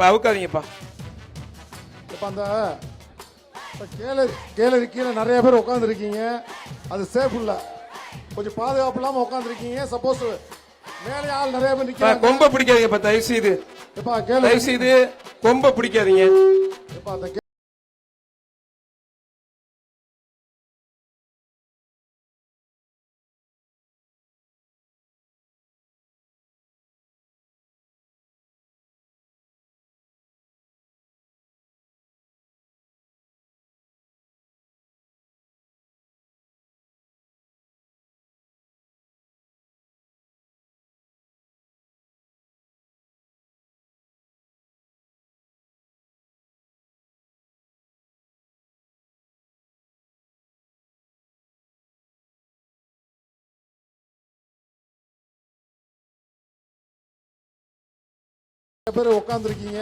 அவுக்காதீங்கப்பா. இப்போ அந்த கேலரி கீழே நிறைய பேர் உட்காந்துருக்கீங்க, அது சேஃப் இல்லை, கொஞ்சம் பாதுகாப்பு இல்லாமல் உட்காந்துருக்கீங்க. சப்போஸ் மேலே ஆள் நிறைய பேர் நிற்கிறாங்க, கொம்ப பிடிக்காதீங்கப்பா தயவு செய்து. தயவு செய்து கொம்ப பிடிக்காதீங்க. அந்த பேர் உட்காந்துருக்கீங்க.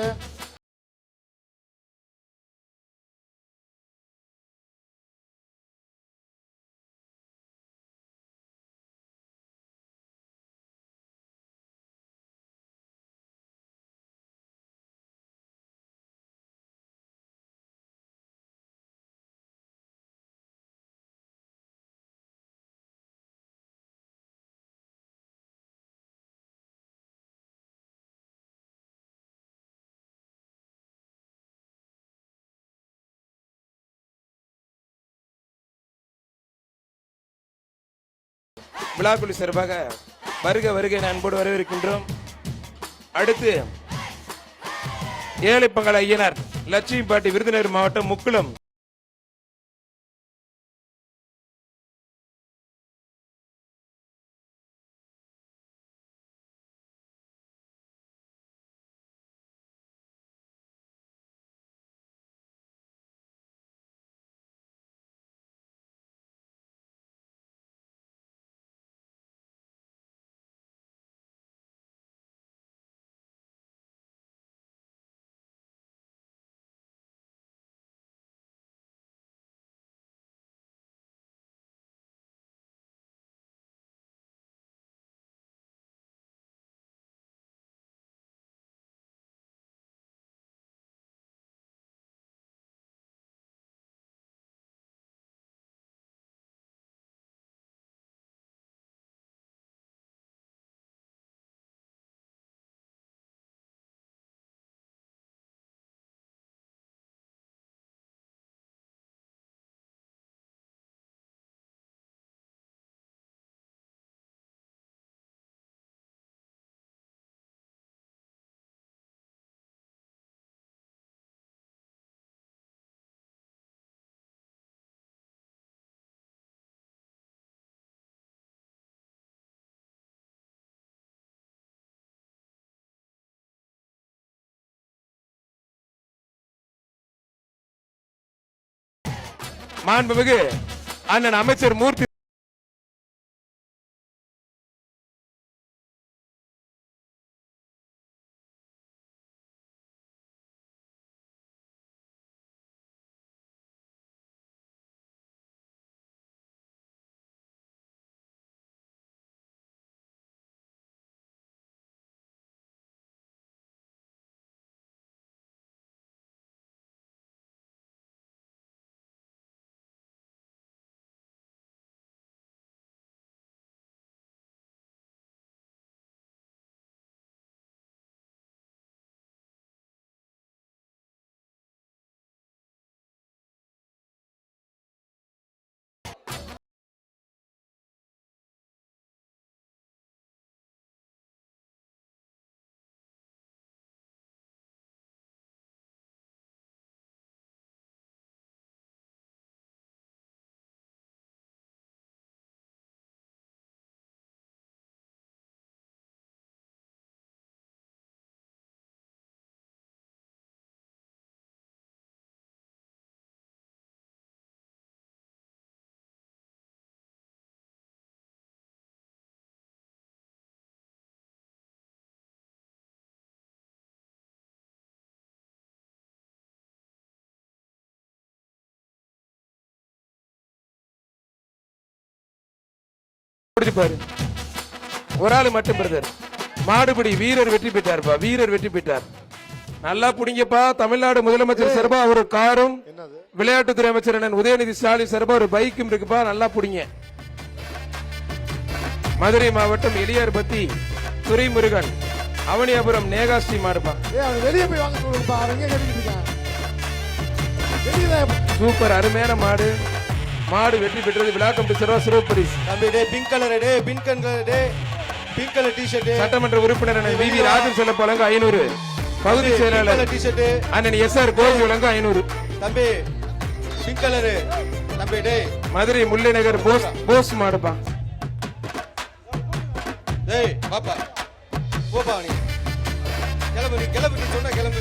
விழாக்குழு சார்பாக வருக வருகை அன்போடு வரவேற்கின்றோம். அடுத்து ஏழைப்பங்காள ஐயனார் லட்சுமிபாட்டி விருதுநகர் மாவட்டம் முக்குளம் மாண்புமிகு அண்ணன் அமைச்சர் மூர்த்தி பாரு. ஒரு ஆள் மட்டும் பிரதர். மாடுபிடி வீரர் வெற்றி பெற்றார். வீரர் வெற்றி பெற்றார். நல்லா புடிங்கப்பா. தமிழ்நாடு முதலமைச்சர் சார்பா ஒரு காரும், என்னது விளையாட்டுத்துறை அமைச்சர் அண்ணன் உதயநிதி ஸ்டாலின் சார்பா ஒரு பைக்கும் இருக்குப்பா. நல்லா புடிங்க. மதுரை மாவட்டம் எளியார்பத்தி துரைமுருகன், அவனியாபுரம் நேகாஸ்ரீ மாடுப்பா. அவன் வெளியே போய் வாங்க சொல்லுங்கப்பா. அவன் எங்க கட்டிட்டு இருக்கான்? வெளியே சூப்பர், அருமையான மாடு. மாடு வெற்றி பெற்றது. விழா கமிட்டி சார்பா சிறப்பு பரிசு. தம்பி டே pink colour day pink colour day pink colour T-shirt. சட்டமன்ற உறுப்பினர் அண்ணன் வி ராஜன் செல்லப்ப வழங்க 500. பகுதி செயலாளர் டி-ஷர்ட் அண்ணன் எஸ்.ஆர். கோபி வழங்க 500. தம்பி பிங்க் கலர் தம்பி டே. மதுரை முல்லை நகர் போஸ் மாடுப்பா. டேய் பாப்பா போப்பா நீ கிளம்பு. நீ கிளம்பு, நீ சொன்னா கிளம்பு.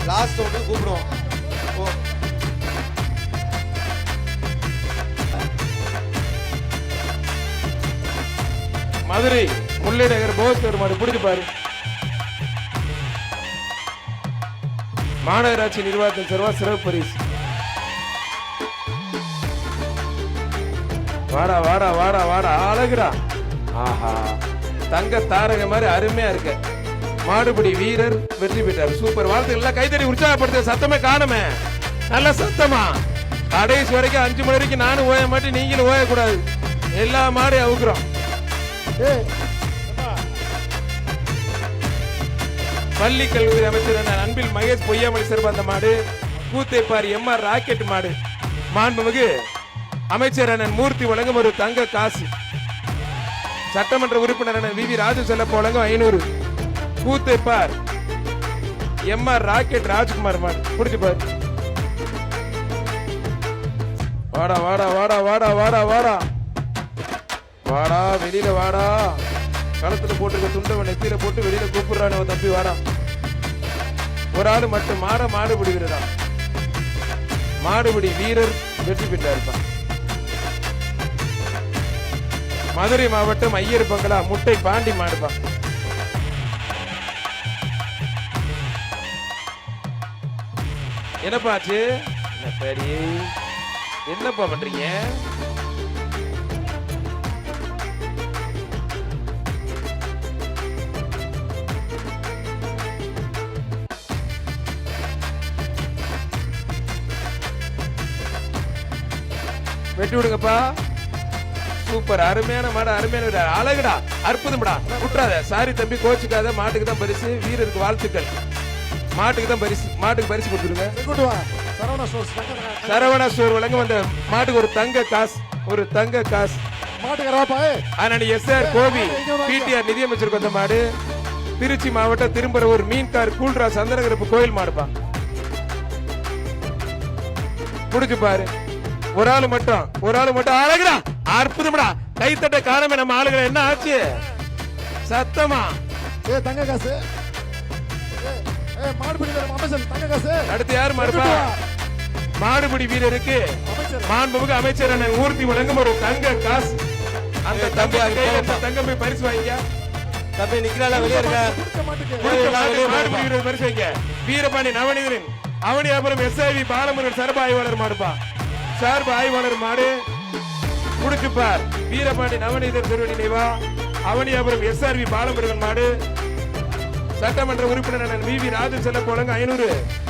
லாஸ்ட் வந்து கூப்பிடுவோம். ஓ மதுரை முல்லை நகர் போஸ் ஒரு மாடு பிடிச்சு பாரு. மாநகராட்சி நிர்வாகத்தின் சார்பா சிறப்பு பரிசு. வாடா வாடா வாடா வாடா, அழகுடா. ஆஹா, தங்க தாரக மாதிரி அருமையா இருக்க. மாடுபிடி வீரர் வெற்றி பெற்றார். சூப்பர், வாழ்த்துக்கள். கைத்தறி உற்சாகப்படுத்த சத்தமே காணுமே. நல்ல சத்தமா. கடைசி வரைக்கும் 5 மணி வரைக்கும் நானும் ஓய மாட்டேன், நீங்களும் ஓயக்கூடாது. எல்லா மாடையும் அவுக்குறோம். பள்ளி கல்வித்துறை அமைச்சர் அன்பில் மகேஷ் பொய்யாமொழி சார்பா அந்த மாடு. கூத்தேப்பாரி எம்.ஆர். ராக்கெட் மாடு. மாண்புமிகு அமைச்சர் அண்ணன் மூர்த்தி வழங்கும் ஒரு தங்க காசு. சட்டமன்ற உறுப்பினர் அண்ணன் வி ராஜு செல்லப்ப வழங்கும் 500. கூத்தேப்பார் எம்.ஆர். ராக்கெட் ராஜ்குமார் மாடு பிடிச்சு பாரு. வாடா வாடா வாடா வாடா வாடா வாடா வாடா, வெளியில வாடா. களத்துல போட்டுருக்க துண்டவன் நெத்தியில போட்டு வெளியில கூப்பிடுறானே தம்பி, வாடா. ஒரு ஆளு மட்டும் மாடுபிடி வீரரா. மாடுபிடி வீரர் வெற்றி பெற்றாருப்பா. மதுரை மாவட்டம் ஐயர் பங்களா முட்டை பாண்டி மாடுப்பா. என்னப்பா ஆச்சு? சரி, என்னப்பா பண்றீங்க? வெட்டி விடுங்கப்பா. சூப்பர், அருமையான மாடு, அருமையான அழகுடா, அற்புதம்டா. விட்டுறாத. சாரி தம்பி, கோச்சுக்காத. மாட்டுக்கு தான் பரிசு, வீரருக்கு வாழ்த்துக்கள். மாட்டுக்கு தான் பரிசு. மாட்டுக்கு பரிசு கொடுத்துருங்க. சரவணா ஸ்டோர் வழங்க வந்த மாட்டுக்கு ஒரு தங்க காசு. ஒரு தங்க காசு. மாட்டுக்கு எஸ்.ஆர். கோபி பிடிஆர் நிதியமைச்சருக்கு வந்த மாடு. திருச்சி மாவட்டம் திரும்பரவூர் மீன்கார் கூல்ரா சந்தனகரப்பு கோயில் மாடுப்பா. புடிச்சு பாரு. ஒரு ஆளு மட்டும் அழகுடா, அற்புதம்டா. கைத்தட்ட காணமே நம்ம ஆளுகளை. என்ன ஆச்சு? சத்தமா தங்க காசு. அடுத்து யாரு மாடுப்பா? மாடுபிடி வீரருக்கு மாண்புமிகு அமைச்சர் அண்ணன் ஊர்த்தி வழங்கும் ஒரு தங்க காசு. அந்த தம்பி தங்கமே பரிசு வாங்கிக்க. தம்பி நிக்கிறாளா? வெளியே இருக்க. மாடுபிடி வீரர் பரிசு வாங்கிக்க. வீரபாண்டி நவநீதன் அவனியாபுரம் எஸ்.ஐ.வி. பாலமுருகன் சார்பு ஆய்வாளர் மாடுப்பா. சார்பு ஆய்வாளர் மாடு முடிச்சுப்பார். வீரபாண்டி நவநீதர் திருவடி நினைவா அவனியாபுரம் எஸ்.ஆர்.வி. பாலமுருகன் மாடு. சட்டமன்ற உறுப்பினர் வி ராஜன் செல்லப்ப வழங்க 500.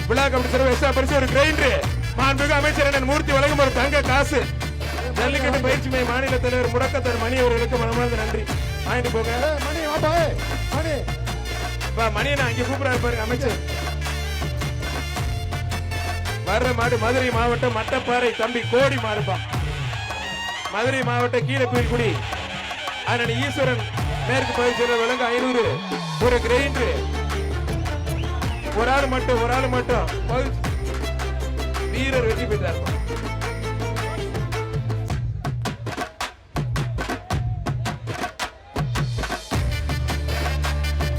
விழா கமிட்டி சார்பு எஸ்.ஆர். பரிசு ஒரு கிரைண்டர். மாண்புமிகு அமைச்சர் அண்ணன் மூர்த்தி வழங்கும் ஒரு தங்க காசு. ஜல்லிக்கட்டு பயிற்சி மைய மாநில தலைவர் முடக்கத்தர் மணி அவர்களுக்கு மனமார்ந்த நன்றி. வாங்கிட்டு போங்க. மணியை நான் இங்க கூப்பிடாரு பாருங்க அமைச்சர். வர்ற மாடு மதுரை மாவட்டம் மட்டப்பாறை தம்பி கோடி மாடுப்பா. மதுரை மாவட்டம் கீழக்குயில்குடி அண்ணன் ஈஸ்வரன் மேற்கு பகுதி செயலர் வழங்க 500. ஒரு கிரைண்டர். ஒரு ஆள் மட்டும் வீரர் வெற்றி பெற்றார்.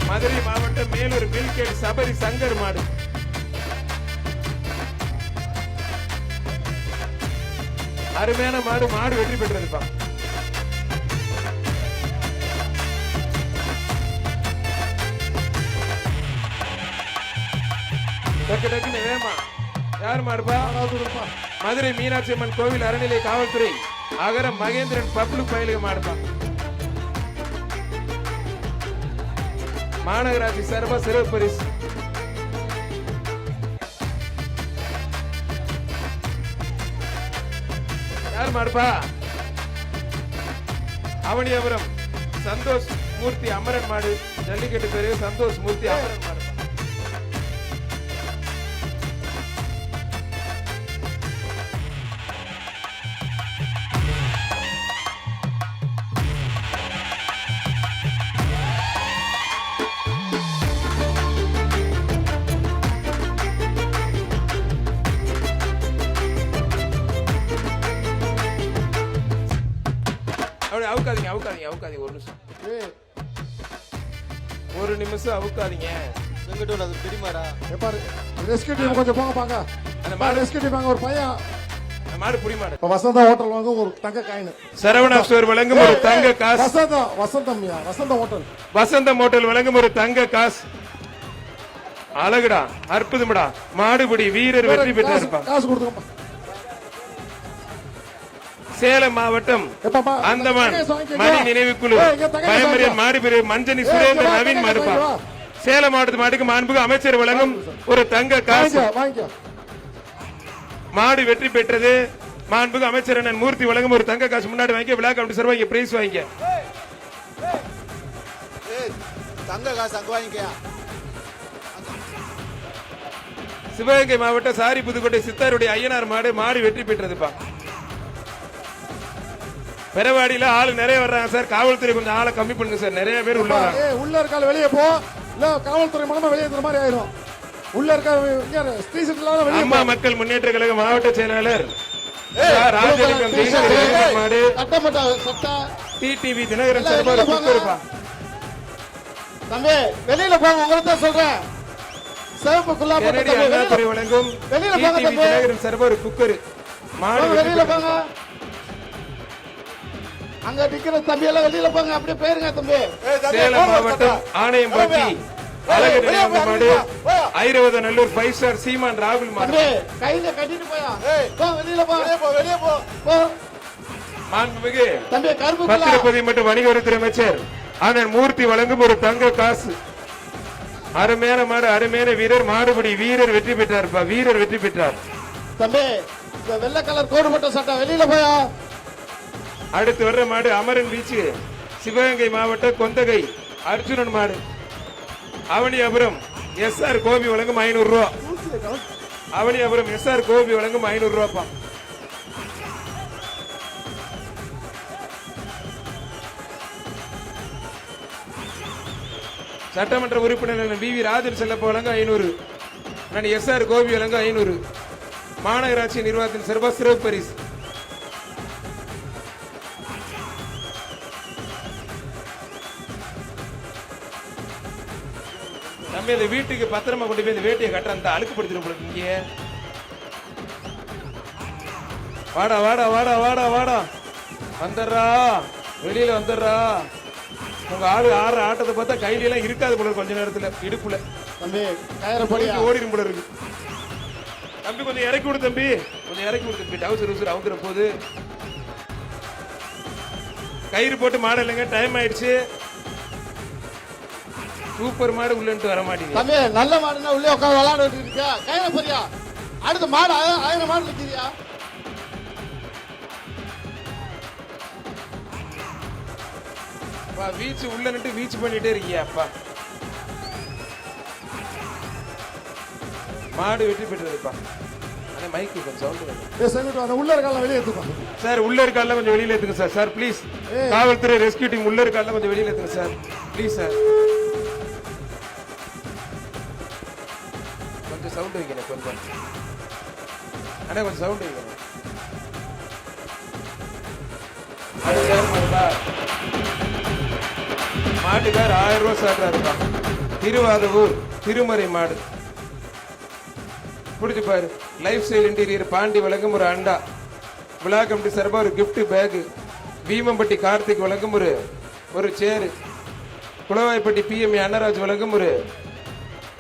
மதுரை மாவட்டம் மேலூர் மில்கேட் சபரி சங்கர் மாடு. அருமையான மாடு வெற்றி பெற்றதுப்பா. டக்குன்னு வேமா யார் மாடுப்பா? மதுரை மீனாட்சி அம்மன் கோவில் அறநிலை காவல்துறை அகரம் மகேந்திரன் பப்ளிக் பயிலுக மாடுப்பா. மாநகராட்சி சார்பா சிறப்பு பரிசு. யார் மாடுப்பா? அவனியாபுரம் சந்தோஷ் மூர்த்தி அமரன் மாடு. ஜல்லிக்கட்டு பேரு சந்தோஷ் மூர்த்தி அமரன் மாடு. அப்படியே அவுக்காதீங்க அவுக்காதீங்க அவுக்காதீங்க. ஒரு நிமிஷம் ஏய், ஒரு நிமிஷம் அவுக்காதீங்க. செங்கட்டூர் அது பிடிமாடா. பாரு ரெஸ்கியூ டீம் கொஞ்சம் போங்க பாங்க. அந்த மாடு ரெஸ்கியூ டீம் அங்க ஒரு பையன் அந்த மாடு புடி மாடு. இப்ப வசந்தா ஹோட்டல் வாங்க ஒரு தங்க காயின். சரவணா ஸ்டோர் வழங்கும் ஒரு தங்க காசு. வசந்தம்யா வசந்த ஹோட்டல். வசந்தம் ஹோட்டல் வழங்கும் ஒரு தங்க காசு. அழகுடா, அற்புதம்டா. மாடுபிடி வீரர் வெற்றி பெற்றாருப்பா. காசு கொடுத்துக்கப்பா. சேலம் மாவட்டம் எப்பப்பா அந்தமான் வாங்கிக்கங்க. மணி நினைவுக்குழு ஏய், இங்க தங்க பயமரியன் மாடுபிரி மஞ்சனி சுரேந்தர் நவீன் மாடுப்பா. சேலம் மாவட்டத்து மாட்டுக்கு மாண்புக்கு அமைச்சர் வழங்கும் ஒரு தங்க காசு. வாங்கிக்க. மாடு வெற்றி பெற்றது. மாண்புக்கு அமைச்சர் அண்ணன் மூர்த்தி வழங்கும் ஒரு தங்க காசு. முன்னாடி வாங்கி விழா கமிட்டி சார்பாக இங்க பிரைஸ் வாங்கிக்க. ஏய் தங்க காசு அங்க வாங்கிக்கயா. சிவகங்கை மாவட்டம் சாரி புதுக்கோட்டை சித்தாருடைய ஐயனார் மாடு. மாடு வெற்றி பெற்றதுப்பா. பெரவாடியில ஆளு நிறைய வர்றாங்க சார். காவல்துறை கொஞ்சம் ஆளை கம்மி பண்ணுங்க சார். நிறைய பேர் உள்ள வராங்க. ஏய், உள்ள இருக்கால வெளியே போ. இல்ல காவல்துறை மூலமா வெளியே இந்த மாதிரி ஆயிரும். உள்ள இருக்க இங்க ஸ்டேஷன்ல வெளியே அம்மா மக்கள் முன்னேற்ற கழக மாவட்ட செயலாளர் ராஜலிங்கம் மாடு. சட்டமன்ற சட்ட டிடிவி தினகரன் சார்பாக குக்கருப்பா. தம்பி வெளியில போங்க. உங்களுக்கு தான் சொல்றேன். சிவப்பு குல்லா கெனடி அண்ணாதுரை வழங்கும் வெளியில போங்க டிடிவி தம்பி. தினகரன் சார்பாக ஒரு குக்கர். மாடு வெற்றி வெளியில போங்க. பெற்றது. அங்க நிக்கிற தம்பி எல்லாம் வெளியில போங்க. அப்படியே போயிருங்க தம்பி. சேலம் மாவட்டம் ஆணையம்பட்டி அழகு நிலையம் மாடு. ஐரவதநல்லூர் 5 ஸ்டார் சீமான் ராகுல் மாடு. தம்பி கையில கட்டிட்டு போயா. போ வெளியில போ. வெளியே போ. போ மாண்புமிகு தம்பி கருப்பு குல்லா. பத்திரப்பதி மற்றும் வணிகவரித்துறை அமைச்சர் அண்ணன் மூர்த்தி வழங்கும் ஒரு தங்க காசு. அருமையான மாடு, அருமையான வீரர். மாடுபிடி வீரர் வெற்றி பெற்றார்ப்பா. வீரர் வெற்றி பெற்றார். தம்பி இந்த வெள்ளை கலர் கோடு போட்ட சட்டை வெளியில போயா. அடுத்து வர்ற மாடு அமரன் பீச்சு சிவகங்கை மாவட்டம் கொந்தகை அர்ஜுனன் மாடு. அவனியாபுரம் எஸ்ஆர் கோபி வழங்கும் 500 ரூபா. அவனியாபுரம் எஸ்ஆர் கோபி வழங்கும் 500 ரூபாப்பா. சட்டமன்ற உறுப்பினர் வி ராஜன் செல்லப்ப வழங்க 500. நான் எஸ்ஆர் கோபி வழங்க 500. மாநகராட்சி நிர்வாகத்தின் சிறப்பு சிறப்பு பரிசு. நம்ம இந்த வீட்டுக்கு பத்திரமா கொண்டு போய் இந்த வேட்டியை கட்ட அந்த அழுக்குப்படுத்திடும் போல இங்க. வாடா வாடா வாடா வாடா வாடா வந்துடுறா, வெளியில வந்துடுறா. உங்க ஆளு ஆடுற ஆட்டத்தை பார்த்தா கையில எல்லாம் இருக்காது போல இருக்கு. கொஞ்ச நேரத்துல இடுப்புல தம்பி கயிறு படியா. ஓடிடும் போல இருக்கு. தம்பி கொஞ்சம் இறக்கி விடு தம்பி, கொஞ்சம் இறக்கி விடு தம்பி. டவுசர் ஊசர் அவுக்குற போது கயிறு போட்டு மாடு இல்லைங்க. டைம் ஆயிடுச்சு. சூப்பர் மாடு உள்ளன்ட்டு வர மாட்டீங்க. தம்பி நல்ல மாடுனா உள்ளே உட்காந்து விளையாடிட்டு இருக்கியா. கயிறு படியா. அடுத்த மாடு 1000 மாடு நிக்கிறியா. வீச்சு உள்ள நின்று வீச்சு பண்ணிட்டே இருக்கியா அப்பா. மாடு வெற்றி பெற்றதுப்பா. ஆனா மைக்கு கொஞ்சம் சவுண்ட் வேணும். அந்த உள்ள இருக்கால வெளியே எடுத்துப்பா சார். உள்ள இருக்கால கொஞ்சம் வெளியில ஏத்துங்க சார். Sir please. காவல்துறை ரெஸ்கியூ டீம் உள்ள இருக்கால கொஞ்சம் வெளியில ஏத்துங்க சார் ப்ளீஸ் சார். கொஞ்சம் சவுண்ட் வைக்கணும் கொஞ்சம். அண்ணா கொஞ்சம் சவுண்ட் வைக்கணும். மாட்டுக்கார் 1000 ரூபாய் சாட்டுறாருப்பா. திருவாதூர் திருமறை மாடு. பிடிச்சு பாரு. லைஃப் ஸ்டைல் இன்டீரியர் பாண்டி வழங்கும் ஒரு அண்டா. விழா கமிட்டி சார்பா ஒரு கிஃப்ட் பேக். வீமம்பட்டி கார்த்திக் வழங்கும் ஒரு சேரு. குளவாய்ப்பட்டி பிஎம் அன்னராஜ் வழங்கும்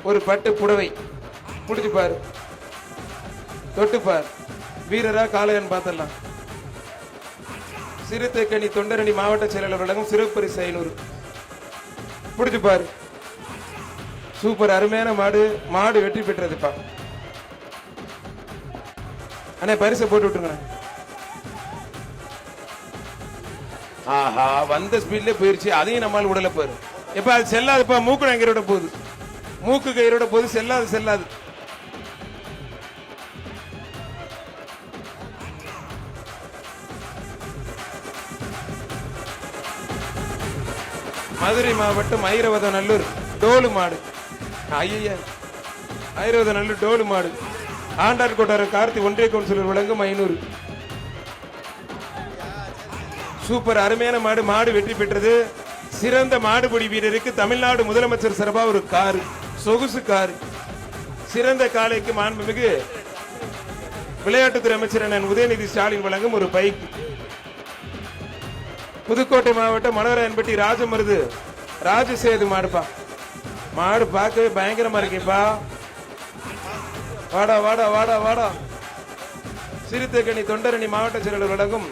ஒரு பட்டு புடவை. பிடிச்சு பாரு, தொட்டு பார். வீரரா காளையான்னு பார்த்தலாம். சிறுத்தைக்கணி தொண்டரணி மாவட்ட செயலாளர் வழங்கும் சிறப்பு பரிசு 500. பிடிச்சு பாரு. சூப்பர் அருமையான மாடு. மாடு வெற்றி பெற்றதுப்பா. அண்ணே பரிசை போட்டு விட்டுருங்க. ஆஹா வந்த ஸ்பீட்ல போயிருச்சு, அதையும் நம்மால் விடல பாரு. எப்ப அது செல்லாதுப்பா, மூக்கு கயிறோட போகுது, மூக்கு கயிறோட போகுது, செல்லாது செல்லாது. மதுரை மாவட்டம் ஐரவதநல்லூர் டோலு மாடு. ஐயா ஐரவதநல்லூர் டோலு மாடு. ஆண்டார் கொட்டார கார்த்தி ஒன்றிய கவுன்சிலர் வழங்கும் 500. சூப்பர் அருமையான மாடு. மாடு வெற்றி பெற்றது. சிறந்த மாடுபிடி வீரருக்கு தமிழ்நாடு முதலமைச்சர் சார்பா ஒரு கார், சொகுசு கார். சிறந்த காளைக்கு மாண்புமிகு விளையாட்டுத்துறை அமைச்சர் அண்ணன் உதயநிதி ஸ்டாலின் வழங்கும் ஒரு பைக். புதுக்கோட்டை மாவட்டம் மலராயன்பட்டி ராஜமருது ராஜசேது மாடுப்பா. மாடு பார்க்கவே பயங்கரமா இருக்கேப்பா. வாடா வாடா வாடா வாடா. சிறுத்தைக்கணி தொண்டரணி மாவட்ட செயலாளர் வழங்கும்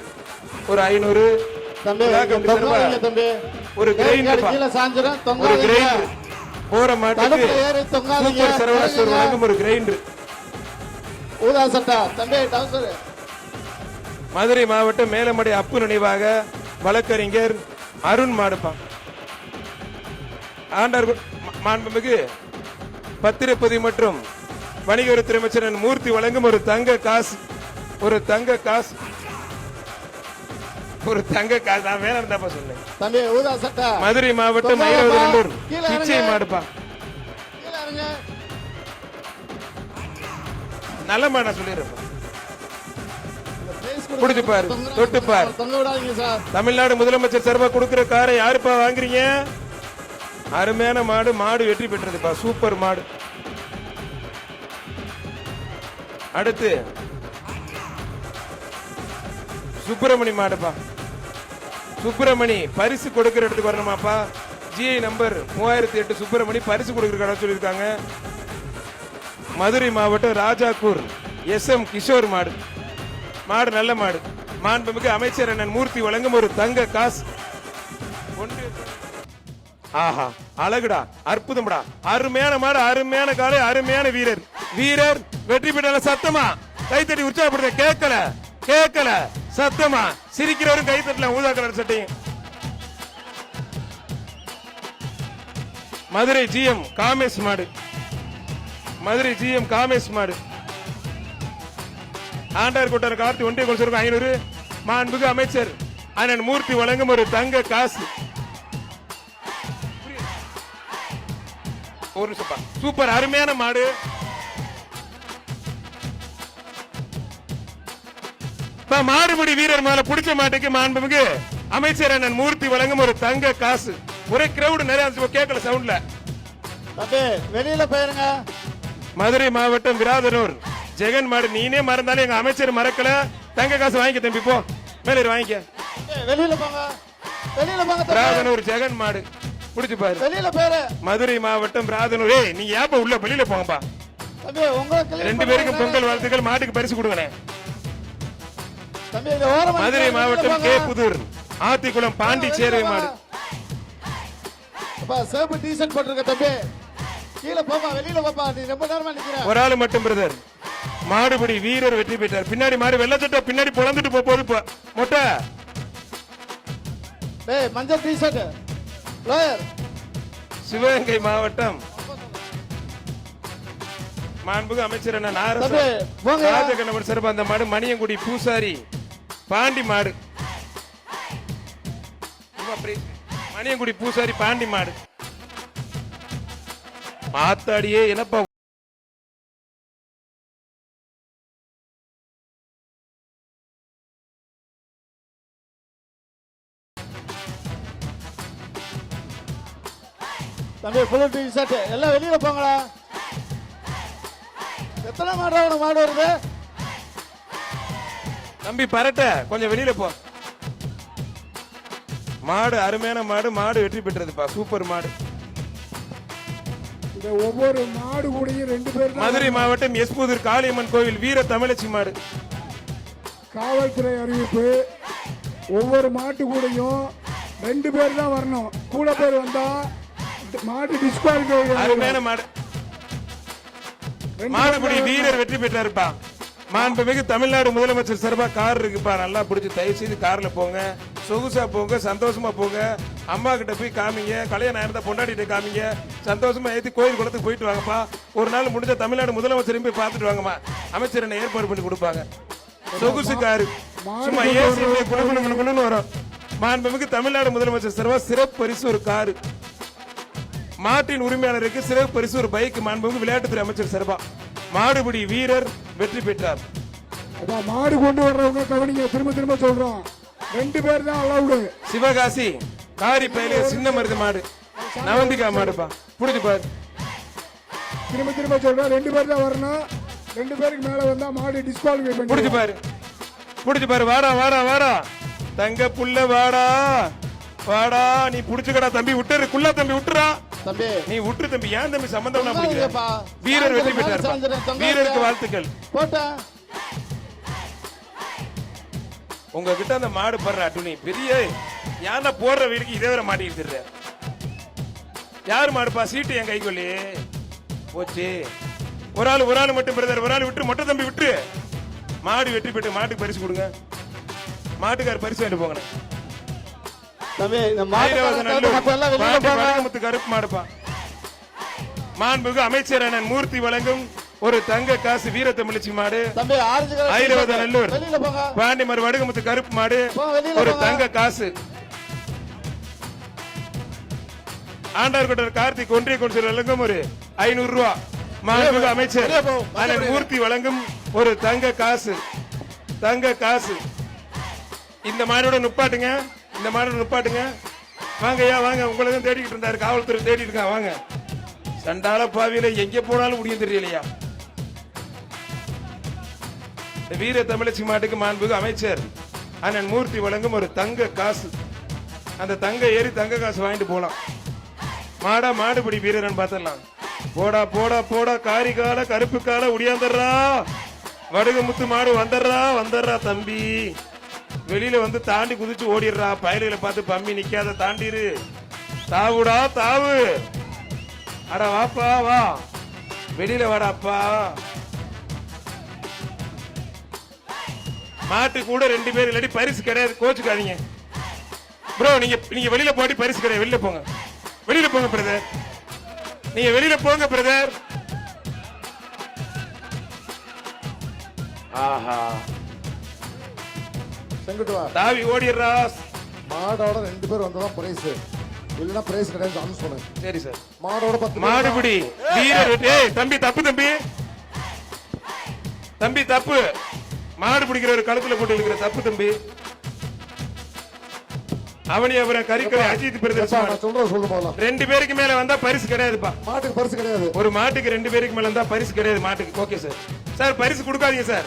ஒரு 500. ஒரு கிரைண்டர், ஒரு கிரைண்டர் போற மாட்டுக்கு சூப்பர் சரவண ஸ்டோர் வழங்கும் ஒரு கிரைண்டர். மதுரை மாவட்டம் மேலமடை அப்பு நினைவாக வழக்கறிஞர் அருண் மாடுப்பான். ஆண்டார் மாண்புமிகு பத்திரப்பதிவு மற்றும் வணிகவரித்துறை அமைச்சர் மூர்த்தி வழங்கும் ஒரு தங்க காசு. ஒரு தங்க காசு, ஒரு தங்க காசு. நான் வேற இருந்தாப்பா சொன்னேன். மதுரை மாவட்டம் மயிலாடுதுறை பிச்சை மாடுப்பா. நல்ல மாடா சொல்லிடுறப்பா. குடிச்சு பாரு, தொட்டு பாரு. தமிழ்நாடு முதலமைச்சர் சார்பா கொடுக்கிற காரை யாருப்பா வாங்குறீங்க? அருமையான மாடு. மாடு வெற்றி பெற்றதுப்பா. சூப்பர் மாடு. அடுத்து சுப்பிரமணி மாடுப்பா. சுப்பிரமணி பரிசு கொடுக்கிற இடத்துக்கு வரணுமாப்பா. ஜிஐ நம்பர் 3008 சுப்பிரமணி பரிசு கொடுக்கிற சொல்லியிருக்காங்க. மதுரை மாவட்டம் ராஜாக்கூர் SM கிஷோர் மாடு. மாடு நல்ல மாடு. மாண்புமிகு அமைச்சர் அண்ணன் மூர்த்தி வழங்கும் ஒரு தங்க காசு. ஆஹா அழகுடா, அற்புதம்டா. அருமையான மாடு, அருமையான காலை, அருமையான வீரர். வீரர் வெற்றி பெற்ற சத்தமா கைத்தட்டி உற்சாகப்படுத்த. கேட்கல கேட்கல சத்தமா. சிரிக்கிறவரும் கைத்தட்டல. ஊதா கலர் சட்டையும். மதுரை GM காமேஷ் மாடு. மதுரை GM காமேஷ் மாடு. ஆண்டார் கொட்டார கார்த்தி ஒன்றிய கவுன்சிலருக்கு 500. மாண்புமிகு அமைச்சர் அண்ணன் மூர்த்தி வழங்கும் ஒரு தங்க காசு. ஒரு சூப்பர் அருமையான மாடு. மாடுபிடி வீரர் மேல பிடிச்ச மாட்டுக்கு மாண்புமிகு அமைச்சர் அண்ணன் மூர்த்தி வழங்கும் ஒரு தங்க காசு. ஒரே கிரௌட் நிறைய கேட்கல சவுண்ட்ல. வெளியில போயிருங்க. மதுரை மாவட்டம் விராதனூர் ஜெகன் மாடு. நீனே மறந்தாலும் எங்க அமைச்சர் மறக்கல. தங்க காசு வாங்கிக்க தம்பி, போ மேல வாங்கிக்க. வெளியில போங்க, வெளியில போங்க. விராதனூர் ஜெகன் மாடு. புடிச்சு பாரு. வெளியில பேரு மதுரை மாவட்டம் ராதனூர். நீங்க ஏப்ப உள்ள வெளியில போங்கப்பா. ரெண்டு பேருக்கும் பொங்கல் வாழ்த்துக்கள். மாட்டுக்கு பரிசு கொடுங்க. மதுரை மாவட்டம் கேப்புதூர் ஆத்திக்குளம் பாண்டிச்சேரி மாடு. சேப்பு டீ-ஷர்ட் போட்டுருக்க தம்பி. கீழே போப்பா, வெளியில போப்பா. நீ ரொம்ப நேரமா நிக்கிற. ஒரு ஆளு மட்டும் பிரதர். மாடுபிடி வீரர் வெற்றி பெற்றார். பின்னாடி மாடு வெள்ளச்சட்டை பின்னாடி பொழந்துட்டு போகுது. மொட்டை மஞ்சள் டீ-ஷர்ட். சிவகங்கை மாவட்டம் மாண்புமிகு அமைச்சர் ராஜகண்ணவர் சார்பா அந்த மாடு மணியங்குடி பூசாரி பாண்டி மாடு. மணியங்குடி பூசாரி பாண்டி மாடு. ஆத்தாடியே என்னப்பா. தம்பி புது டீ-ஷர்ட் எல்லாம் வெளியில போங்களா. எத்தனை மாடு மாடு வருது தம்பி? பரட்ட கொஞ்சம் வெளியில போ. மாடு அருமையான மாடு. மாடு வெற்றி பெற்றதுப்பா. சூப்பர் மாடு. ஒவ்வொரு மாடு கூடயும் 2 பேர். மதுரை மாவட்டம் எஸ்புதூர் காளியம்மன் கோவில் வீர தமிழச்சி மாடு. காவல்துறை அறிவிப்பு, ஒவ்வொரு மாட்டு கூடயும் 2 பேர் தான் வரணும். கூட பேர் வந்தா மாடு டிஸ்குவாலிஃபை. அருமையான மாடு. மாடுபிடி வீரர் வெற்றி பெற்றாருப்பா. மாண்புமிகு தமிழ்நாடு முதலமைச்சர் சார்பா கார் இருக்குப்பா. நல்லா பிடிச்சி தயவு செய்து கார்ல போங்க. சொகுசா போங்க, சந்தோஷமா போங்க. அம்மா கிட்ட போய் காமிங்க, கல்யாணம் ஆயிருந்தா பொண்டாட்டிட்ட காமிங்க, சந்தோஷமா ஏத்தி கோயில் குளத்துக்கு போயிட்டு வாங்கப்பா. ஒரு நாள் முடிஞ்ச தமிழ்நாடு முதலமைச்சரையும் போய் பார்த்துட்டு வாங்கம்மா. அமைச்சர் என்ன ஏற்பாடு பண்ணி கொடுப்பாங்க. சொகுசு காரு சும்மா ஏசி குணகுணு வரும். மாண்புமிகு தமிழ்நாடு முதலமைச்சர் சார்பா சிறப்பு பரிசு ஒரு காரு, மாட்டின் உரிமையாளருக்கு சிறப்பு பரிசு ஒரு பைக். மாண்புமிகு விளையாட்டுத்துறை அமைச்சர் சார்பா மாடுபிடி வீரர் வெற்றி பெற்றார். மாடு கொண்டு வர்றவங்க கவனிங்க, திரும்ப திரும்ப சொல்றோம், 2 பேர் தான் அலவுடு. சிவகாசி காரி பயில சின்ன மருது மாடு, நவந்திகா மாடுப்பா. புடிச்சு பாரு, திரும்ப திரும்ப சொல்றோம், 2 பேர் தான் வரணும். 2 பேருக்கு மேல வந்தா மாடு டிஸ்குவாலிஃபை பண்ணி. புடிச்சு பாரு, புடிச்சு பாரு. வாடா வாடா வாடா தங்க புள்ள, வாடா வாடா. நீ புடிச்சுக்கடா தம்பி, விட்டுரு குள்ளா தம்பி, விட்டுறா தம்பி. நீ விட்டுரு தம்பி. ஏன் தம்பி சம்பந்தம் சொல்லாதீங்கப்பா. வீரர் வெற்றி பெற்றார். தொங்க வீரருக்கு வாழ்த்துக்கள். போட்டா உங்ககிட்ட அந்த மாடு படுற அட்டுனி பெரிய யானை போடுற வீடுக்கு இதே வேற மாட்டிக்கிட்டு. யார் மாடுப்பா? சீட்டு என் கைக்குள்ளே போச்சு. ஒரு ஆள் மட்டும் பிரதர், ஒரு ஆள் விட்டு, மொட்டை தம்பி விட்டு. மாடு வெற்றி பெற்று மாட்டுக்கு பரிசு கொடுங்க. மாட்டுக்கார பரிசு வாங்கிட்டு போங்க. தம்பி, இந்த மாடு வடகமுத்து கருப்பு மாடுப்பா. மாண்புமிகு அமைச்சர் அண்ணன் மூர்த்தி வழங்கும் ஒரு தங்க காசு வீர தமிழச்சி மாடு. தம்பி, ஆரஞ்சு கலர் ஐராவத நல்லூர் வெளியில போங்க. பாண்டிமர் வடகமுத்து கருப்பு மாடு வெளியில ஒரு போங்க. தங்க காசு. ஆண்டார்கோட்டர் கார்த்திக் ஒன்றிய கவுன்சிலர் வழங்கும் ஒரு 500 ரூபா. மாண்புமிகு அமைச்சர் அண்ணன் மூர்த்தி வழங்கும் ஒரு தங்க காசு. தங்க காசு. இந்த மாடோட நுப்பாட்டுங்க, இந்த மாடோட நுப்பாட்டுங்க. வாங்கய்யா வாங்க, உங்களை தான் தேடிக்கிட்டு இருந்தாரு, காவல்துறை தேடிட்டு இருக்காங்க. வாங்க. சண்டால பாவியில எங்க போனாலும் முடியும் தெரியலையா. வீர தமிழச்சி மாட்டுக்கு மாண்புமிகு அமைச்சர் அண்ணன் மூர்த்தி வழங்கும் ஒரு தங்க காசு. அந்த தங்க ஏறி தங்க காசு வாங்கிட்டு போலாம். மாடா மாடுபிடி வீரரன் பார்த்தலாம். போடா போடா போடா, காரி கால கருப்பு கால உடியாந்தர்றா. வடுகமுத்து மாடு வந்துடுறா தம்பி. வெளியில வந்து தாண்டி குதிச்சு ஓடிடுறா. பயலுகளை பார்த்து பம்மி நிக்காத, தாண்டிரு. தாவுடா தாவு. அட வாப்பா வா, வெளியில வாடாப்பா. மாட்டு கூட 2 பேர் இல்லாட்டி பரிசு கிடையாது, கோச்சுக்காதீங்க ப்ரோ. நீங்க வெளியில போட்டி பரிசு கிடையாது, வெளியில போங்க. வெளியில போங்க பிரதர், நீங்க வெளியில போங்க பிரதர். ஆஹா, செங்குட்டு வா. தாவி ஓடிடுறா. மாடோட 2 பேர் வந்ததான் பிரைஸ், இல்லைன்னா பிரைஸ் கிடையாது அனௌன்ஸ் பண்ணு. சரி சார். மாடோட 10 மாடுபிடி வீரர். ஏய் தம்பி, தப்பு தம்பி, தம்பி தப்பு. மாடு பிடிக்கிற ஒரு கழுத்துல போட்டு இருக்கிற தப்பு தம்பி. அவனி அப்புறம் கறிக்கடை அஜித் பிரதர்ஷன். நான் சொல்றத சொல்லு போல. 2 பேருக்கு மேல வந்தா பரிசு கிடையாதுப்பா. மாட்டுக்கு பரிசு கிடையாது. ஒரு மாட்டுக்கு 2 பேருக்கு மேல வந்தா பரிசு கிடையாது மாட்டுக்கு. Okay sir. சார் பரிசு கொடுக்காதீங்க சார்.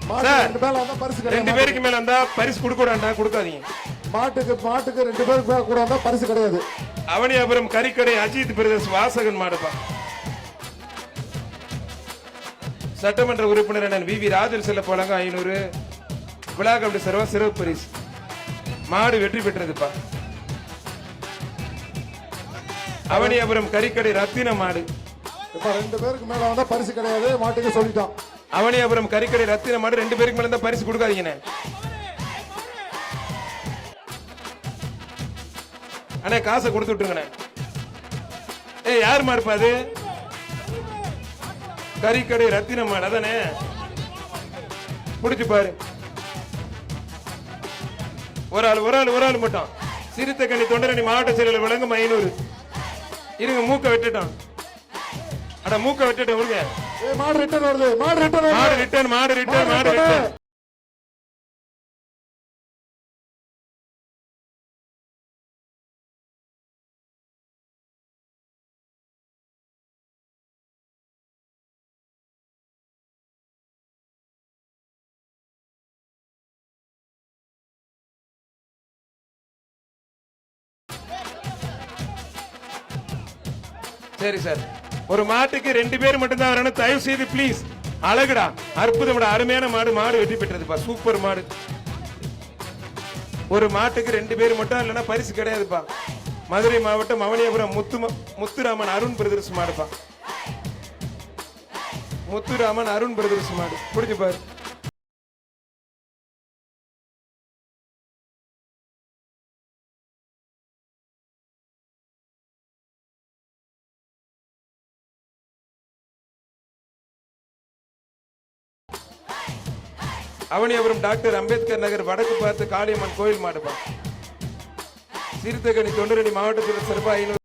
மாட்டுக்கு 2 பேர் வந்தா பரிசு 2 கிடையாது. பேருக்கு மேல வந்தா பரிசு கொடுக்க கொடுக்காதீங்க. மாட்டுக்கு 2 பேருக்கு மேல கூட வந்தா பரிசு கிடையாது. அவனியாபுரம் கறிக்கடை அஜித் பிரதர்ஸ் வாசகன் மாடுப்பா. சட்டமன்ற உறுப்பினர் அண்ணன் வி ராஜன் செல்ல வழங்க 500. விழா கமிட்டி சர்வா சிறப்பு பரிசு. மாடு வெற்றி பெற்றதுப்பா. அவனியாபுரம் கறிக்கடை ரத்தின மாடு. இப்ப 2 பேருக்கு மேல வந்தா பரிசு கிடையாது, மாட்டுக்கு சொல்லிட்டோம். அவனியாபுரம் கறிக்கடை ரத்தின மாடு. 2 பேருக்கு மேல இருந்தா பரிசு கொடுக்காதீங்கண்ணே. அண்ணே காசை கொடுத்து விட்டுருங்கண்ணே. ஏய் யார் மாடுப்பா அது? கறிக்கடை ரத்தின மாடு அதானே. முடிச்சு பாரு. ஒரு ஆள் மட்டும். சிறுத்தை கண்ணி தொண்டரணி மாவட்ட செயலர் வழங்கும் 500. இருங்க, மூக்க வெட்டுட்டான். அட மூக்க வெட்டுட்டேன் விடுங்க. மாடு ரிட்டர்ன் வருது. மாடு ரிட்டர்ன். சரி சார். ஒரு மாட்டுக்கு 2 பேர் மட்டும் தான் வரணும், தயவு செய்து ப்ளீஸ். அழகுடா, அற்புதம், அருமையான மாடு. மாடு வெற்றி பெற்றதுப்பா, சூப்பர் மாடு. ஒரு மாட்டுக்கு 2 பேர் மட்டும், இல்லைன்னா பரிசு கிடையாதுப்பா. மதுரை மாவட்டம் அவனியாபுரம் முத்துராமன் அருண் பிரதர்ஸ் மாடுப்பா. முத்துராமன் அருண் பிரதர்ஸ் மாடு. புடிச்சு பாரு. அவனியாபுரம் டாக்டர் அம்பேத்கர் நகர் வடக்கு பார்த்து காளியம்மன் கோயில் மாடுப்பா. சீர்த்தகனி தொண்டரணி மாவட்டத்தில் சிறப்பா 500.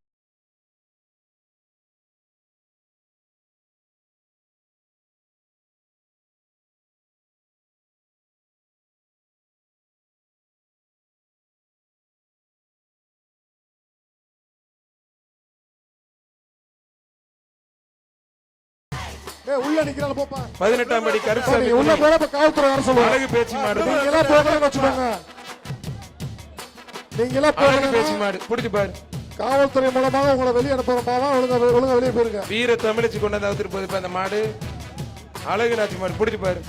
உள்ள நிக்கிறாள் போப்பா. 18ஆம் படி கருசாமி நீங்க உள்ள போறப்ப காவல்துறை வர சொல்லுங்க. அழகு பேச்சு மாடு. நீங்க எல்லாம் போகணும்னு வச்சுக்கோங்க. நீங்க எல்லாம் அழகு பேச்சு போகணும். மாடு புடிச்சு பாரு. காவல்துறை மூலமாக உங்களை வெளியே அனுப்புறப்பா ஒழுங்கா வெளியே போயிருங்க. வீர தமிழச்சி கொண்டாந்து அவுத்துட்டு போகுது அந்த மாடு. அழகு நாச்சி மாடு புடிச்சு பாரு.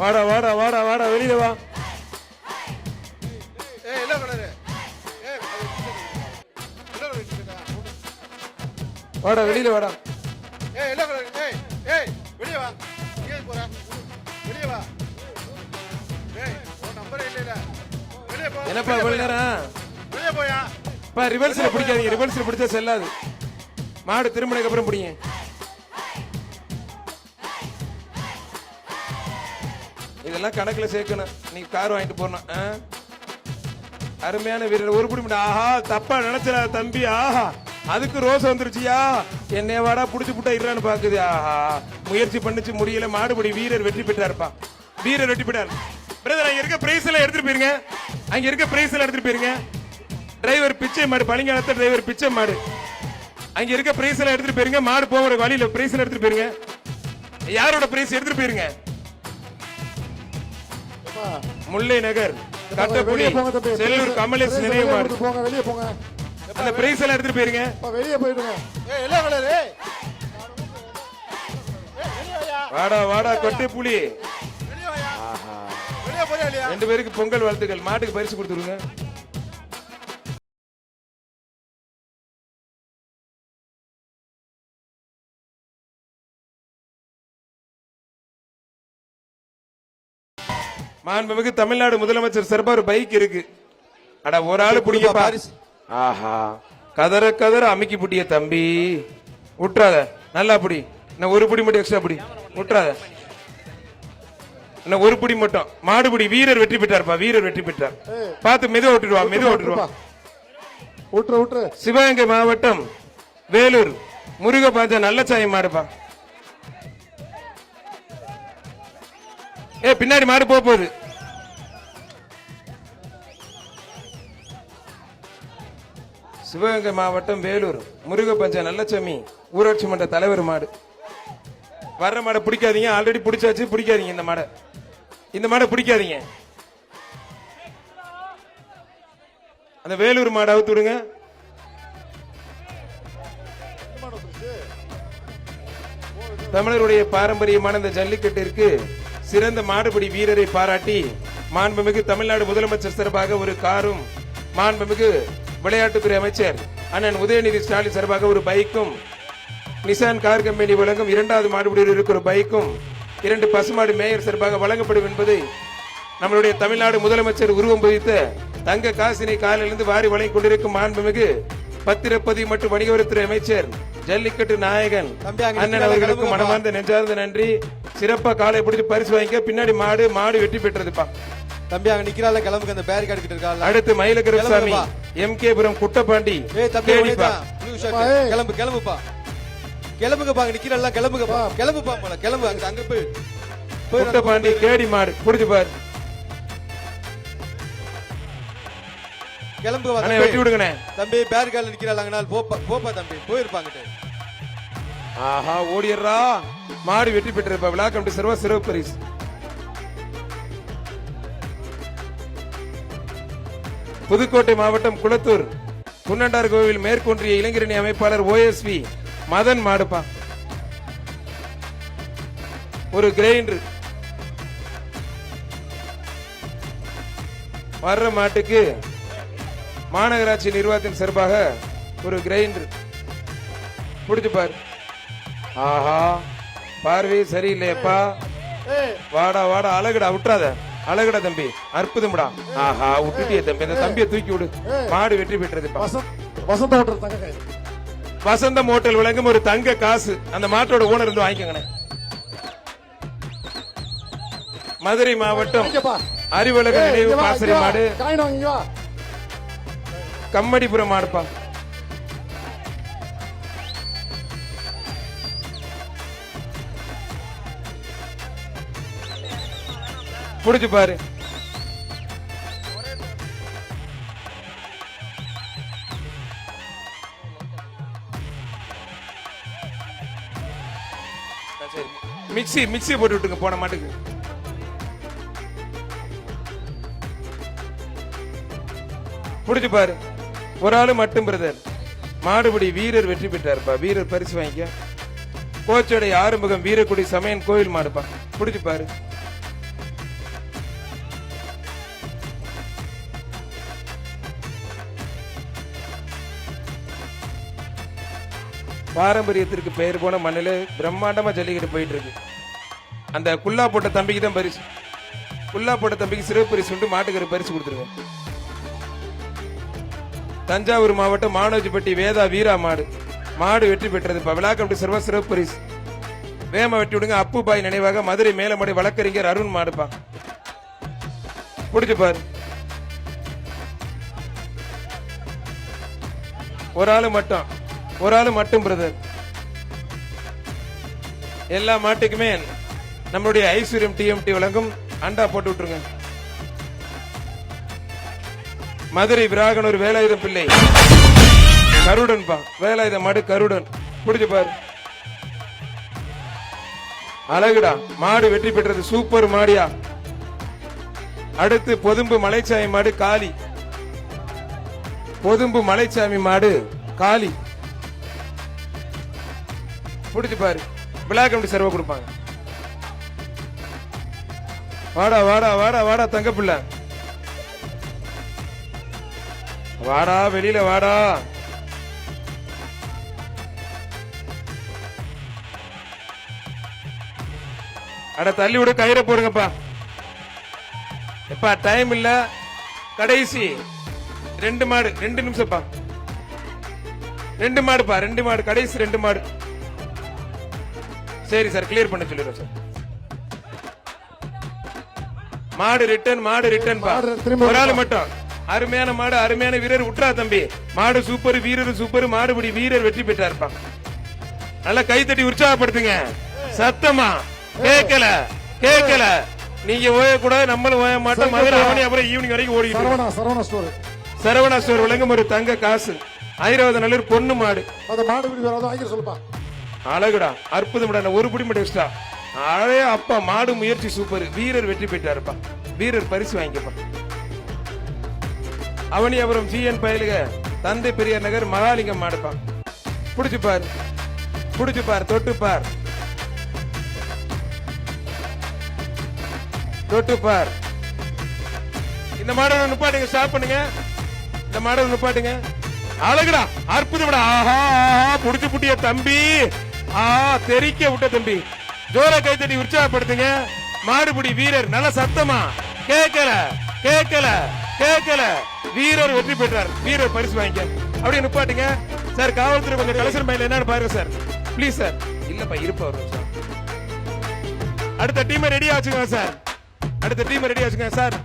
வாடா வாடா வாடா வாடா வெளியில வா. ஏய் எல்லோ கலர் ஏய் வாடா வெளியில வாடா. ஏய் எல்லோ கலர் ஏய் வெளிய வா. ஏய் போறா வெளிய வா. ஏய் உன் நம்பர் இல்ல வெளிய போ. என்னப்பா இவ்வளவு நேரம்? வெளிய போயா. பா ரிவர்ஸ்ல பிடிக்காதீங்க. ரிவர்ஸ்ல பிடிச்சா செல்லாது. மாடு திரும்பினதுக்கு அப்புறம் பிடிங்க. இதெல்லாம் கணக்குல சேர்க்கணும். நீ கார் வாங்கிட்டு போறணும். அருமையான வீரர் ஒரு பிடி. ஆஹா தப்பா நினைச்சல தம்பி. ஆஹா அதுக்கு ரோஸ் வந்துருச்சியா. என்னைய வாடா புடிச்சு புட்டா இருறான்னு பாக்குது. ஆஹா முயற்சி பண்ணிச்சு முடியல. மாடுபடி வீரர் வெற்றி பெற்றாருப்பா. வீரர் வெற்றி பெற்றார். பிரதர் அங்க இருக்க பிரைஸ் எல்லாம் எடுத்துட்டு போயிருங்க. அங்க இருக்க பிரைஸ் எல்லாம் எடுத்துட்டு போயிருங்க. டிரைவர் பிச்சை மாடு. பழங்காலத்து டிரைவர் பிச்சை மாடு. அங்க இருக்க பிரைஸ் எல்லாம் எடுத்துட்டு போயிருங்க. மாடு போகிற வழியில பிரைஸ் எல்லாம் எடுத்துட்டு போயிருங்க. யாரோட பிரைஸ் எடுத்துட்டு போயிருங்க. முல்லை நகர் கட்டப்புலி செல்லூர் கமலேஷ் நினைவு மாடு. போங்க வெளியே போங்க. அந்த பிரைஸ் எல்லாம் எடுத்துட்டு போயிருங்க. வெளியே போயிடுங்க. ஏய் எல்லோ கலர் ஏய் வாடா வாடா கொட்டை புலி. வெளிய வாயா. வெளிய போறியா இல்லையா. 2 பேருக்கு பொங்கல் வாழ்த்துக்கள். மாட்டுக்கு பரிசு கொடுத்துருங்க. மாண்புமிகு தமிழ்நாடு முதலமைச்சர் சிறப்பா ஒரு பைக் இருக்கு. அட ஒரு ஆளு பிடிங்கப்பா. ஆஹா கதற கதற அமுக்கி புட்டிய தம்பி. விட்டுறாத. நல்லா புடி. இன்னும் ஒரு புடி மட்டும் எக்ஸ்ட்ரா புடி. விட்டுறாத. இன்னும் ஒரு புடி மட்டும். மாடுபுடி. வீரர் வெற்றி பெற்றார்ப்பா. வீரர் வெற்றி பெற்றார். பார்த்து மெதுவா விட்டுருவா. மெதுவா விட்டுருவா. விட்டுரு. சிவகங்கை மாவட்டம் வேலூர் முருகபாஞ்ச நல்லச்சாயம் மாடுப்பா. பின்னாடி மாடு போகுது. சிவகங்கை மாவட்டம் வேலூர் முருகபஞ்ச நல்லசாமி ஊராட்சி மன்ற தலைவர் மாடு. வர்ற மாடை பிடிக்காதீங்க. ஆல்ரெடி பிடிச்சாச்சு. பிடிக்காதீங்க இந்த மாடை. இந்த மாடை பிடிக்காதீங்க. அந்த வேலூர் மாடை அவுத்து விடுங்க. தமிழருடைய பாரம்பரியமான இந்த ஜல்லிக்கட்டிற்கு சிறந்த மாடுபிடி வீரரை பாராட்டி மாண்புமிகு தமிழ்நாடு முதலமைச்சர் சார்பாக ஒரு காரும், மாண்புமிகு விளையாட்டுத்துறை அமைச்சர் அண்ணன் உதயநிதி ஸ்டாலின் சார்பாக ஒரு பைக்கும், நிசான் கார் கம்பெனி வழங்கும் 2வது மாடுபிடியில் இருக்கிற பைக்கும் 2 பசுமாடு மேயர் சார்பாக வழங்கப்படும் என்பதை நம்மளுடைய தமிழ்நாடு முதலமைச்சர் உருவம் பதித்த தங்க காசினை காலிலிருந்து வாரி வழங்கிக் கொண்டிருக்கும் மாண்புமிகு பத்திரப்பதிவு மற்றும் வணிகவரித்துறை அமைச்சர் ஜல்லிக்கட்டு நாயகன் அண்ணன் அவர்களுக்கு மனமார்ந்த நெஞ்சார்ந்த நன்றி. சிறப்பா காலை பிடிச்சி பரிசு வாங்கிக்க. பின்னாடி மாடு வெற்றி பெற்றதுப்பா. தம்பி அங்க நிக்கிறால கிளம்புக்கு அந்த பேர் கார்டு கிட்ட இருக்கால. அடுத்து மயிலகரசாமி MK புரம் குட்டப்பாண்டி. ஏய் தம்பி கிளம்பு கிளம்புப்பா. கிளம்புங்கப்பா. அங்க நிக்கிறால கிளம்புங்கப்பா. கிளம்புப்பா போல கிளம்பு. அங்க போய் குட்டப்பாண்டி கேடி மாடு புடிச்சு பாரு. கிளம்பு வெட்டி விடுங்கண்ணே. தம்பி பேர் கார்டு நிக்கிறால அங்கனால போப்பா தம்பி போயிருப்பாங்க. ஆஹா ஓடிடுறா. மாடு வெற்றி பெற்றிருப்பா. விழா கமிட்டி சர்வ சிறப்பு பரிசு. புதுக்கோட்டை மாவட்டம் குளத்தூர் குன்னண்டார் கோவில் மேற்கொன்றிய இளைஞரணி அமைப்பாளர் OSV மதன் மாடுப்பா. ஒரு கிரைண்டர். வர்ற மாட்டுக்கு மாநகராட்சி நிர்வாகத்தின் சார்பாக ஒரு கிரைண்டர். புடிச்சு பாரு. ஆஹா பார்வை சரியில்லையப்பா. வாடா வாடா அழகுடா. விட்டுறாத. அழகுடா தம்பி. அற்புதம்டா. ஆஹா விட்டுட்டிய தம்பி. அந்த தம்பியை தூக்கி விடு. மாடு வெற்றி பெற்றது. வசந்தம் ஹோட்டல் வழங்கும் ஒரு தங்க காசு. அந்த மாட்டோட ஓனர் இருந்து வாங்கிக்கோங்க. மதுரை மாவட்டம் வாங்கிக்கப்பா. அறிவழகர் ஏய், நினைவு இங்க வா, பாசறை இங்க வா. மாடு காயின் வாங்க, இங்க வா. கம்மடிபுரம் மாடுப்பா. புடிச்சு பாரு. சரி, மிக்ஸி போட்டு விட்டுங்க போன மாட்டுக்கு. புடிச்சு பாரு. ஒரு ஆளு மட்டும் பிரதர். மாடுபிடி வீரர் வெற்றி பெற்றாருப்பா. வீரர் பரிசு வாங்கிக்க. கோச்சோடைய ஆறுமுகம் வீரக்குடி சமயன் கோயில் மாடுப்பா. புடிச்சு பாரு. பாரம்பரியத்திற்கு பெயர் போன மண்ணில் பிரம்மாண்டமா ஜல்லிக்கட்டு போயிட்டு இருக்கு. அந்த குல்லா போட்ட தம்பிக்கு தான் பரிசு. குல்லா போட்ட தம்பிக்கு சிறப்பு பரிசு உண்டு. மாட்டுக்கு பரிசு கொடுத்துருங்க. தஞ்சாவூர் மாவட்டம் மானோஜிப்பட்டி வேதா வீரா மாடு. மாடு வெற்றி பெற்றது. விழாக்கம்பட்டி சர்வ சிறப்பு பரிசு. வேம வெட்டி விடுங்க. அப்பு பாய் நினைவாக மதுரை மேலமடை வழக்கறிஞர் அருண் மாடுப்பா. புடிச்சு பாரு. ஒரு ஆளு மட்டும் பிரதர். எல்லா மாட்டுக்குமே நம்மளுடைய ஐஸ்வர்யம் டிஎம்டி வழங்கும் அண்டா போட்டு விட்டுருங்க. மதுரை விராகனூர் வேலாயுதம் பிள்ளை கருடன் பா. வேலாயுத மாடு கருடன். புடிச்சு பாரு. அழகுடா. மாடு வெற்றி பெற்றது. சூப்பர் மாடியா. அடுத்து பொதும்பு மலைச்சாமி மாடு காளி. பொதும்பு மலைச்சாமி மாடு காளி. புடிச்சு பாரு. பிளாக் கம்பெனி சர்வ கொடுப்பாங்க. வாடா வாடா வாடா வாடா தங்க பிள்ளை. வாடா வெளியில வாடா. அட தள்ளி விட கயிறை போடுங்கப்பா. எப்பா டைம் இல்ல. கடைசி 2 மாடு. 2 நிமிஷம்ப்பா. 2 மாடுப்பா. 2 மாடு. கடைசி 2 மாடு. சரி சார், கிளியர் பண்ண சொல்லிடுறேன் சார். மாடு ரிட்டர்ன் பா. மாடு திரும்ப ஒரு ஆள் மட்டும். அருமையான மாடு, அருமையான வீரர். உட்ரா தம்பி. மாடு சூப்பர், வீரர் சூப்பர். மாடுபிடி வீரர் வெற்றி பெற்றார்ப்பா. நல்லா கைத்தட்டி உற்சாகப்படுத்துங்க. சத்தமா கேட்கல. நீங்க ஓய கூட, நம்மளும் ஓய மாட்டோம். மதுரை அவனி அப்புறம் ஈவினிங் வரைக்கும் ஓடிட்டு. சரவணா ஸ்டோர் வழங்கும் ஒரு தங்க காசு. ஐராவத நல்லூர் பொண்ணு மாடு. அந்த மாடு பிடி வராத வாங்கி சொல்லுப்பா. அழகுடா. அற்புதம். ஒரு புடி மட்டும் எக்ஸ்ட்ரா. அழகே அப்பா. மாடு முயற்சி சூப்பர். வீரர் வெற்றி பெற்றாருப்பா. வீரர் பரிசு வாங்கிக்கப்பா. அவனியாபுரம் ஜிஎன் பயலுக தந்தை பெரியார் நகர் மகாலிங்கம் மாடுப்பா. புடிச்சு பார். தொட்டு பார். இந்த மாடை நிப்பாட்டுங்க. ஸ்டாப் பண்ணுங்க. இந்த மாடை நிப்பாட்டுங்க. அழகுடா. அற்புதம்டா. ஆஹா புடிச்சு புட்டிய தம்பி. தெரிக்க விட்ட தம்பி. ஜோர கைத்தட்டி உற்சாகப்படுத்துங்க. மாடுபிடி வீரர். நல்ல சத்தமா. கேட்கல. வீரர் வெற்றி பெற்றார். வீரர் பரிசு வாங்கிக்க. அப்படியே நிப்பாட்டுங்க சார். காவல்துறை உங்க கலெக்ஷன் பையில என்னன்னு பாருங்க சார். Please sir. இல்லப்பா இருப்பா வரும் சார். அடுத்த டீம் ரெடியா வச்சுக்கோங்க சார். சார்.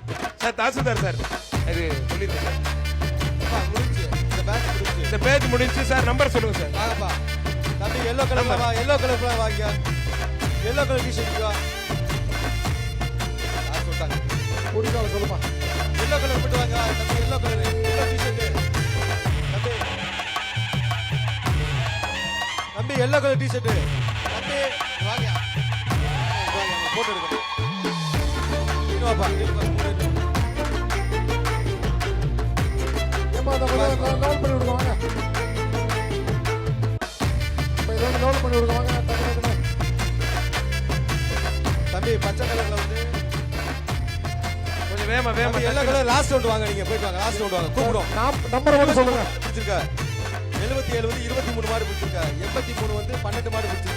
தாசில்தார் சார் இது சொல்லிருக்கேன் சார். இந்த பேஜ் முடிஞ்சு சார். நம்பர் சொல்லுங்க சார். வாங்கப்பா தம்பி. எல்லோ கலர் வா. எல்லோ கலர் வாங்க. எல்லோ கலர் டிஷர்ட் வா. சொல்லிட்டாங்க. குடிக்கால சொல்லுப்பா. எல்லோ கலர் மட்டும் வாங்க தம்பி. எல்லோ கலர் டிஷர்ட் தம்பி. எல்லோ கலர் டிஷர்ட் தம்பி வாங்க. போட்டோ எடுக்கணும். இன்னும்ப்பா லோன் பண்ணி விடுங்க வாங்க. லோன் பண்ணி விடுங்க வாங்க. தம்பி பச்சை கலர்ல வந்து கொஞ்சம் வேமா. எல்லோ கலர் லாஸ்ட் ரவுண்ட் வாங்க. நீங்க போயிட்டு வாங்க. லாஸ்ட் ரவுண்ட் வாங்க. கூப்பிடும். நம்பர் மட்டும் சொல்லுங்க. பிடிச்சிருக்கா 77 வந்து 23 மாடு பிடிச்சிருக்கா. 83 வந்து 12 மாடு பிடிச்சிருக்கா.